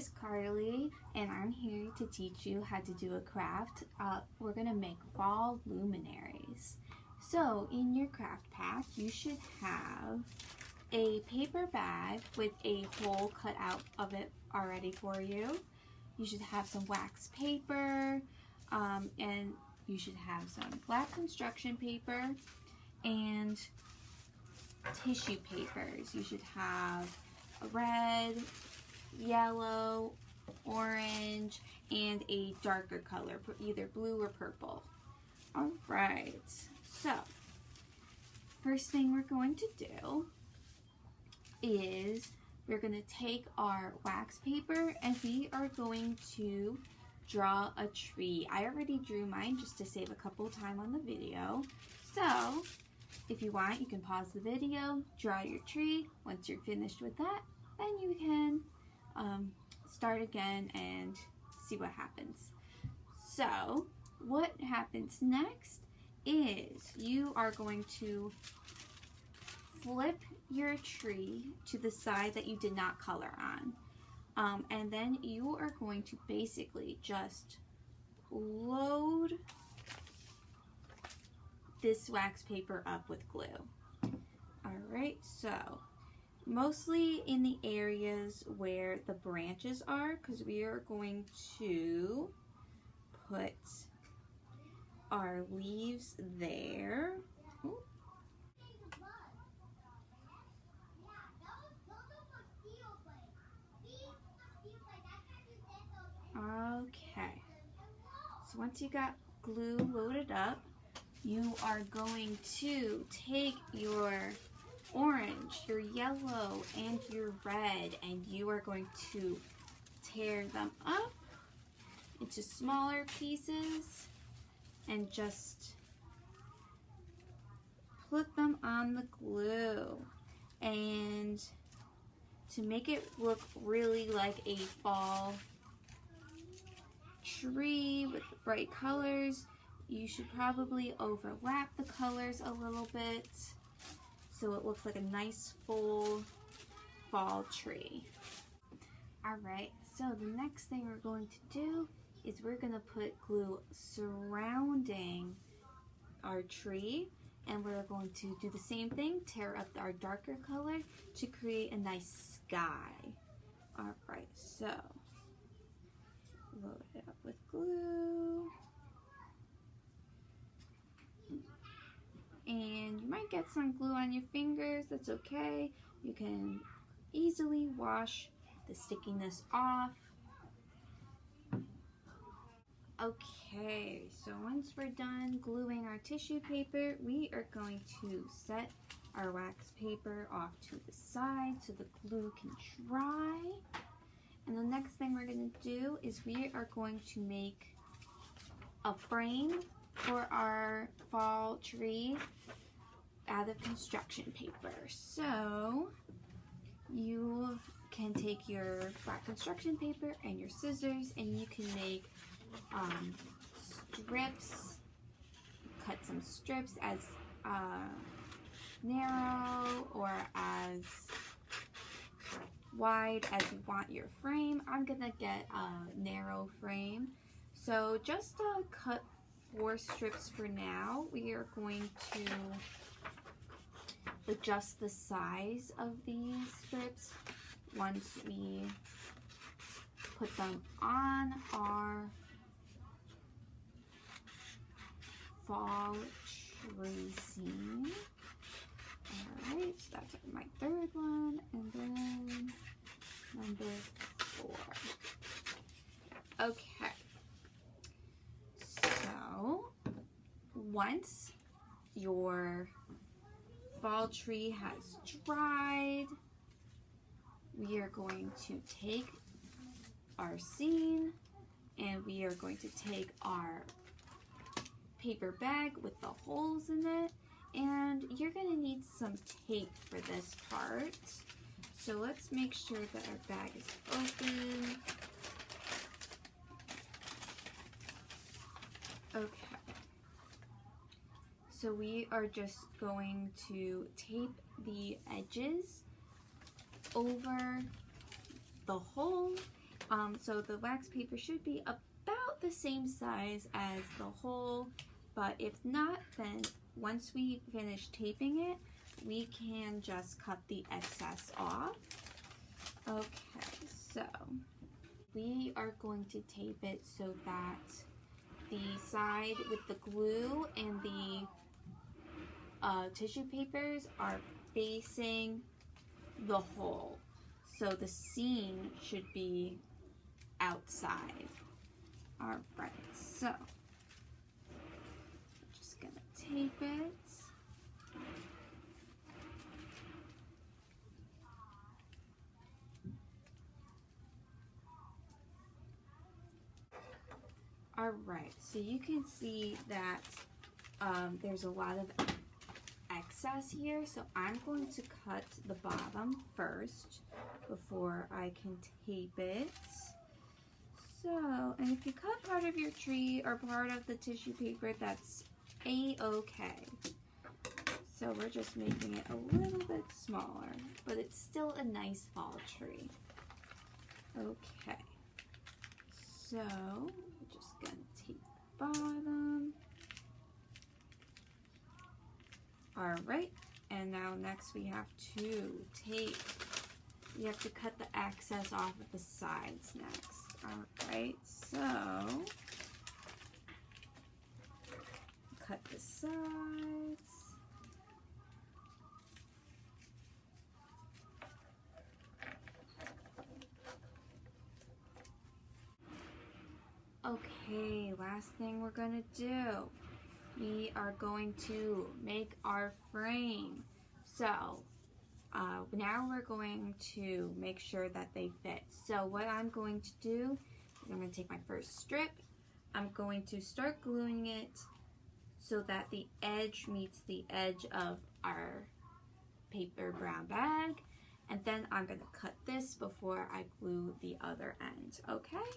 is Carly, and I'm here to teach you how to do a craft. We're going to make fall luminaries. So in your craft pack, you should have a paper bag with a hole cut out of it already for you. You should have some wax paper, and you should have some black construction paper and tissue papers. You should have a red, yellow, orange, and a darker color, either blue or purple. Alright, so first thing we're going to do is we're going to take our wax paper and we are going to draw a tree. I already drew mine just to save a couple time on the video. So if you want, you can pause the video, draw your tree. Once you're finished with that, then you can start again and see what happens. So what happens next is you are going to flip your tree to the side that you did not color on. And then you are going to basically just load this wax paper up with glue. Alright, so mostly in the areas where the branches are, because we are going to put our leaves there. Ooh. Okay, so once you got glue loaded up, you are going to take your orange, your yellow, and your red, and you are going to tear them up into smaller pieces and just put them on the glue. And to make it look really like a fall tree with bright colors, you should probably overlap the colors a little bit so it looks like a nice full fall tree. Alright, so the next thing we're going to do is we're going to put glue surrounding our tree, and we're going to do the same thing, tear up our darker color to create a nice sky. Alright, so load it up with glue. And you might get some glue on your fingers, that's okay. You can easily wash the stickiness off. Okay, so once we're done gluing our tissue paper, we are going to set our wax paper off to the side so the glue can dry. And the next thing we're going to do is we are going to make a frame for our fall tree out of construction paper. So you can take your black construction paper and your scissors and you can make strips, cut some strips as narrow or as wide as you want your frame. I'm gonna get a narrow frame, so just cut 4 strips for now. We are going to adjust the size of these strips once we put them on our fall tree scene. Alright, so that's my 3rd one, and then number 4. Okay, so once your fall tree has dried, we are going to take our scene and we are going to take our paper bag with the holes in it, and you're going to need some tape for this part. So let's make sure that our bag is open. Okay. So we are just going to tape the edges over the hole, So the wax paper should be about the same size as the hole, but if not, then once we finish taping it, we can just cut the excess off. Okay, so we are going to tape it so that the side with the glue and the tissue papers are facing the hole. So the seam should be outside. All right, so just gonna tape it. All right, so you can see that there's a lot of excess here, so I'm going to cut the bottom first before I can tape it. So, and if you cut part of your tree or part of the tissue paper, that's a-okay. So we're just making it a little bit smaller, but it's still a nice fall tree. Okay, so we're just gonna tape the bottom. All right, and now next we have to tape. We have to cut the excess off of the sides next. All right, so cut the sides. Okay, last thing we're gonna do. We are going to make our frame. So now we're going to make sure that they fit. So what I'm going to do is I'm going to take my first strip. I'm going to start gluing it so that the edge meets the edge of our paper brown bag. And then I'm going to cut this before I glue the other end, okay?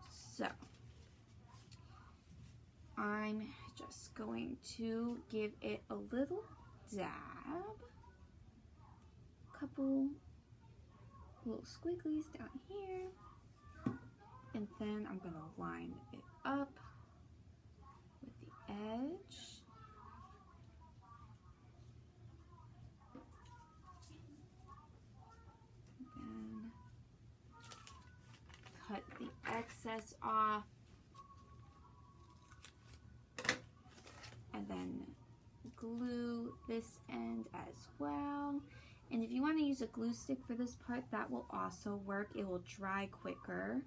So I'm just going to give it a little dab. Couple little squigglies down here, and then I'm gonna line it up with the edge. Then cut the excess off, and then glue this end as well. And if you want to use a glue stick for this part, that will also work. It will dry quicker.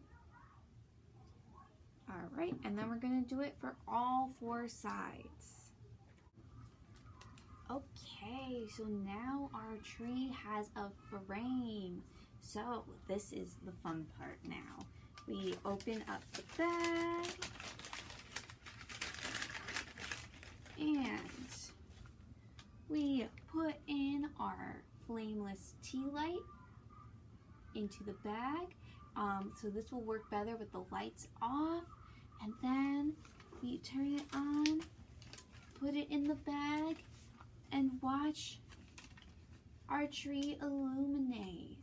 All right, and then we're gonna do it for all 4 sides. Okay, so now our tree has a frame. So this is the fun part now. We open up the bag, and we put in our flameless tea light into the bag. So this will work better with the lights off. And then we turn it on, put it in the bag, and watch our tree illuminate.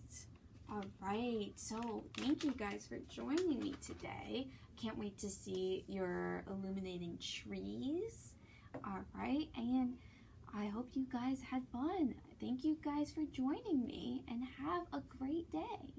All right, so thank you guys for joining me today. Can't wait to see your illuminating trees. All right, and I hope you guys had fun. Thank you guys for joining me, and have a great day.